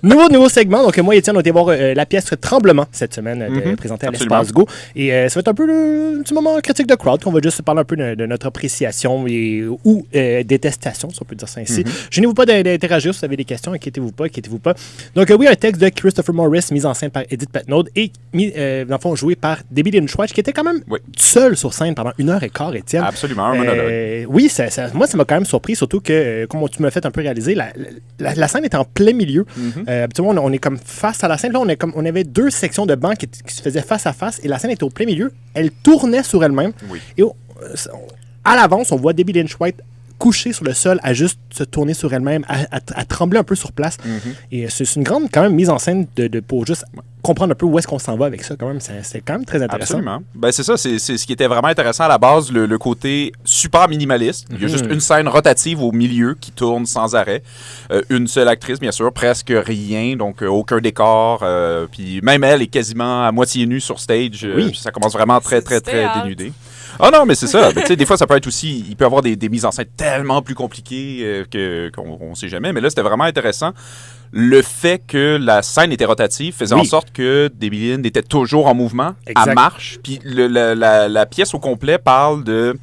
Nouveau segment. Donc, moi et Étienne, on a été voir la pièce Tremblement cette semaine, présentée à l'Espace Go. Et ça va être un peu un petit moment critique de crowd, qu'on va juste parler un peu de notre appréciation ou détestation, si on peut dire ça ainsi. Gênez-vous pas d'interagir si vous avez des questions, inquiétez-vous pas. Donc, oui, un texte de Christopher Morris, mis en scène par Edith Patnaud et dans le fond, joué par Debbie Lynch White, qui était quand même seule sur scène pendant 1h15, Étienne. Absolument, un monologue. Oui, moi, ça m'a quand même surpris, surtout que, comme tu m'as fait un peu réaliser, la scène était en plein milieu. Habituellement, on est comme face à la scène. Là, on avait deux sections de bancs qui se faisaient face à face et la scène était au plein milieu. Elle tournait sur elle-même. Oui. Et à l'avance, on voit Debbie Lynch White couchée sur le sol, à juste se tourner sur elle-même, à trembler un peu sur place. Et c'est une grande, quand même, mise en scène pour juste comprendre un peu où est-ce qu'on s'en va avec ça. Quand même, c'est quand même très intéressant. Absolument. Ben, c'est ça, c'est ce qui était vraiment intéressant à la base, le côté super minimaliste. Il y a juste une scène rotative au milieu qui tourne sans arrêt. Une seule actrice, bien sûr, presque rien, donc aucun décor. Puis même elle est quasiment à moitié nue sur stage. Ça commence vraiment très dénudé. Ah non, mais c'est ça. Tu sais, des fois, ça peut être aussi... Il peut y avoir des mises en scène tellement plus compliquées qu'on ne sait jamais. Mais là, c'était vraiment intéressant. Le fait que la scène était rotative faisait en sorte que Debbie Lynn était toujours en mouvement, à marche. Puis la pièce au complet parle de...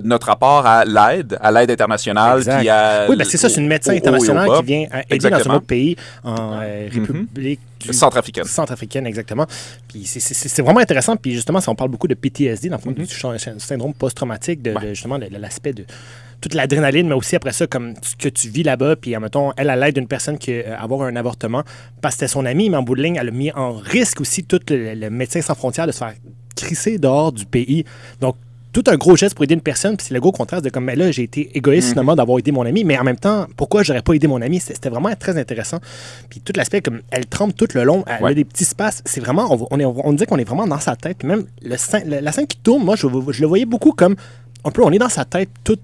notre rapport à l'aide internationale. Puis oui, ben c'est ça, c'est une médecin internationale qui vient aider dans un autre pays, en République centrafricaine, exactement. Puis c'est vraiment intéressant. Puis justement, si on parle beaucoup de PTSD, dans le fond, du syndrome post-traumatique, justement, de l'aspect de toute l'adrénaline, mais aussi après ça, comme ce que tu vis là-bas. Puis, admettons, elle, à l'aide d'une personne qui a avoir un avortement, parce que c'était son amie, mais en bout de ligne, elle a mis en risque aussi tout le Médecins sans frontières de se faire crisser dehors du pays. Donc, tout un gros geste pour aider une personne, puis c'est le gros contraste de comme, mais là, j'ai été égoïste finalement d'avoir aidé mon ami, mais en même temps, pourquoi j'aurais pas aidé mon ami? C'était vraiment très intéressant. Puis tout l'aspect, comme elle tremble tout le long, elle a des petits espaces, c'est vraiment, on dit qu'on est vraiment dans sa tête, puis même la scène qui tourne, moi, je le voyais beaucoup comme, un peu, on est dans sa tête, tout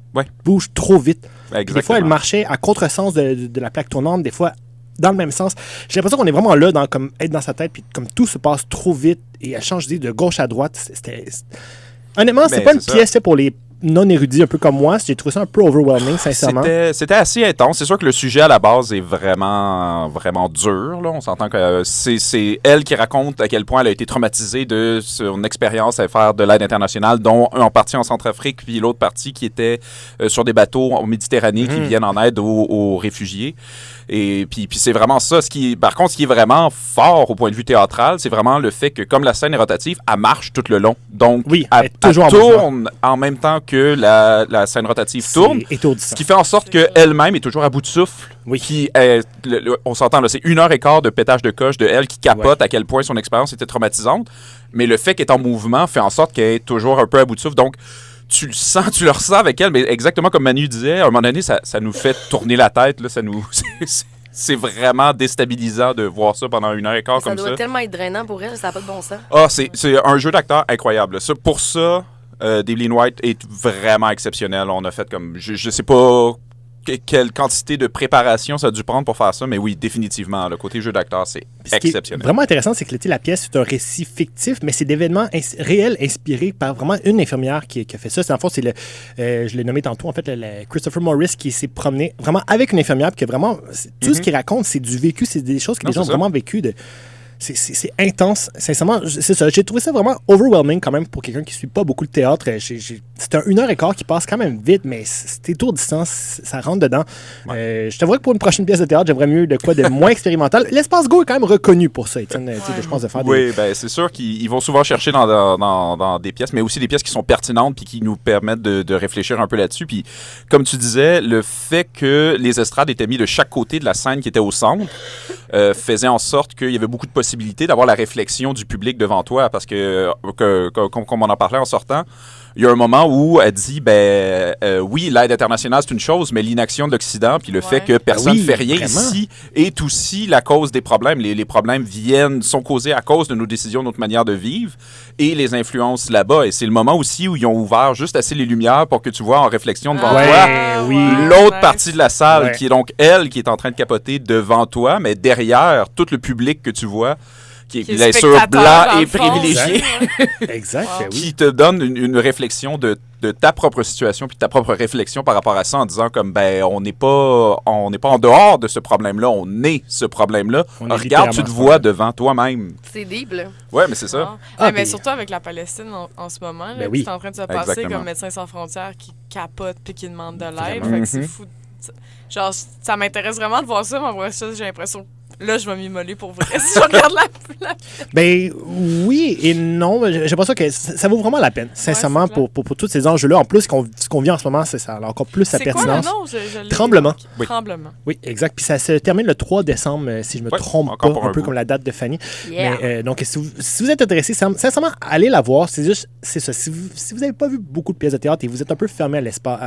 bouge trop vite. Des fois, elle marchait à contresens de la plaque tournante, des fois, dans le même sens. J'ai l'impression qu'on est vraiment là, comme être dans sa tête, puis comme tout se passe trop vite, et elle change d'idée de gauche à droite. Honnêtement, c'est pas une pièce pour les non-érudits un peu comme moi. J'ai trouvé ça un peu overwhelming, sincèrement. C'était assez intense. C'est sûr que le sujet à la base est vraiment, vraiment dur. Là. On s'entend que c'est elle qui raconte à quel point elle a été traumatisée de son expérience à faire de l'aide internationale, dont en partie en Centrafrique, puis l'autre partie qui était sur des bateaux en Méditerranée qui viennent en aide aux réfugiés. Et puis c'est vraiment ça. Par contre, ce qui est vraiment fort au point de vue théâtral, c'est vraiment le fait que, comme la scène est rotative, elle marche tout le long. Donc, elle tourne en même temps que la scène rotative tourne. Ce qui fait en sorte qu'elle-même est toujours à bout de souffle. Puis, on s'entend, là, c'est 1h15 de pétage de coche de elle qui capote à quel point son expérience était traumatisante. Mais le fait qu'elle est en mouvement fait en sorte qu'elle est toujours un peu à bout de souffle. Donc, tu le ressens avec elle, mais exactement comme Manu disait, à un moment donné, ça nous fait tourner la tête. Là, c'est vraiment déstabilisant de voir ça pendant 1h15 comme ça. Ça doit tellement être drainant pour elle, ça n'a pas de bon sens. Ah, c'est un jeu d'acteur incroyable. Pour ça, Debbie Lynn White est vraiment exceptionnelle. On a fait comme... Je sais pas quelle quantité de préparation ça a dû prendre pour faire ça, mais oui, définitivement, le côté jeu d'acteur, c'est exceptionnel. Ce qui est vraiment intéressant, c'est que la pièce, c'est un récit fictif, mais c'est d'événements réels inspirés par vraiment une infirmière qui a fait ça. En fait, je l'ai nommé tantôt, en fait, Christopher Morris qui s'est promené vraiment avec une infirmière, puis que vraiment, tout ce qu'il raconte, c'est du vécu, c'est des choses que les gens ont vraiment vécues c'est intense. Sincèrement, c'est ça. J'ai trouvé ça vraiment overwhelming quand même pour quelqu'un qui ne suit pas beaucoup le théâtre. C'est un 1h15 qui passe quand même vite, mais c'est étourdissant. Ça rentre dedans. Je t'avoue que pour une prochaine pièce de théâtre, j'aimerais mieux de quoi de moins expérimental. L'Espace Go est quand même reconnu pour ça, Étienne. Je pense de faire c'est sûr qu'ils vont souvent chercher dans des pièces, mais aussi des pièces qui sont pertinentes puis qui nous permettent de réfléchir un peu là-dessus. Puis, comme tu disais, le fait que les estrades étaient mis de chaque côté de la scène qui était au centre faisait en sorte qu'il y avait beaucoup de possibilités d'avoir la réflexion du public devant toi, parce que comme on en parlait en sortant, il y a un moment où elle dit, oui, l'aide internationale, c'est une chose, mais l'inaction de l'Occident, puis le fait que personne ne fait rien ici, est aussi la cause des problèmes. Les problèmes sont causés à cause de nos décisions, de notre manière de vivre, et les influences là-bas. Et c'est le moment aussi où ils ont ouvert juste assez les lumières pour que tu vois en réflexion devant toi l'autre partie de la salle, qui est donc elle qui est en train de capoter devant toi, mais derrière, tout le public que tu vois, qui est bien sûr blanc et privilégié, exact. Wow. Qui te donne une réflexion de ta propre situation puis de ta propre réflexion par rapport à ça en disant comme ben on n'est pas en dehors de ce problème-là, on est ce problème-là. Regarde, tu te vois devant toi-même. C'est deep, là. Ouais, mais c'est ça. Mais surtout avec la Palestine en ce moment, là, qui est en train de se passer comme Médecins sans frontières qui capote puis qui demande de l'aide. Fait que c'est fou. Genre, ça m'intéresse vraiment de voir ça, mais après ça, j'ai l'impression là, je vais m'immoler pour vrai si je regarde la... Ben oui et non. J'ai pas ça que ça vaut vraiment la peine, sincèrement, pour tous ces enjeux-là. En plus, ce qu'on vit en ce moment, ça a encore plus sa pertinence. C'est quoi le nom? Tremblement. Oui. Tremblement. Oui, exact. Puis ça se termine le 3 décembre, si je me trompe pas, un peu comme la date de Fanny. Yeah. Mais, donc, si vous êtes intéressé, sincèrement, allez la voir. C'est ça. Si vous n'avez pas vu beaucoup de pièces de théâtre et vous êtes un peu fermé à l'espace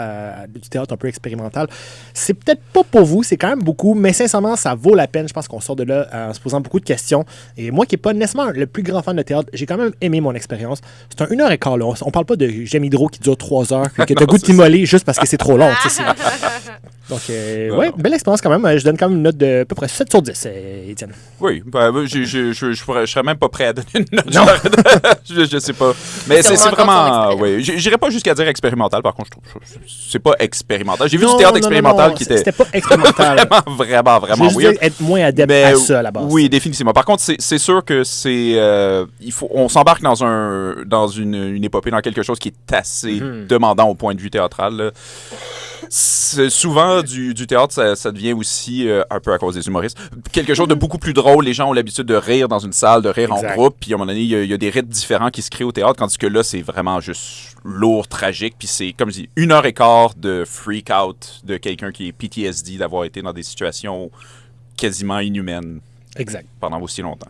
du théâtre un peu expérimental, c'est peut-être pas pour vous, c'est quand même beaucoup, mais sincèrement, ça vaut la peine. Je pense qu'on sort de là en se posant beaucoup de questions. Et moi, qui n'ai pas nécessairement le plus grand fan de théâtre, j'ai quand même aimé mon expérience. C'est un 1h15 long. On parle pas de J'aime Hydro qui dure 3 heures, que t'as goût de t'immoler juste parce que c'est trop long. Donc, ouais, belle expérience quand même. Je donne quand même une note de à peu près 7 sur 10, Étienne. Oui, je serais même pas prêt à donner une note. Non. je sais pas. Mais c'est vraiment... Oui, j'irais pas jusqu'à dire expérimental, par contre, je trouve c'est pas expérimental. J'ai vu du théâtre expérimental qui était... C'était pas expérimental. vraiment oui. Être moins adepte à ça, à la base. Oui, définitivement. Par contre, c'est sûr que on s'embarque dans une épopée, dans quelque chose qui est assez demandant au point de vue théâtral, là. Souvent, du théâtre, ça devient aussi, un peu à cause des humoristes, quelque chose de beaucoup plus drôle. Les gens ont l'habitude de rire dans une salle, de rire en groupe. Puis à un moment donné, il y a des rythmes différents qui se créent au théâtre, tandis que là, c'est vraiment juste lourd, tragique. Puis c'est, comme je dis, 1h15 de freak-out de quelqu'un qui est PTSD, d'avoir été dans des situations quasiment inhumaines pendant aussi longtemps.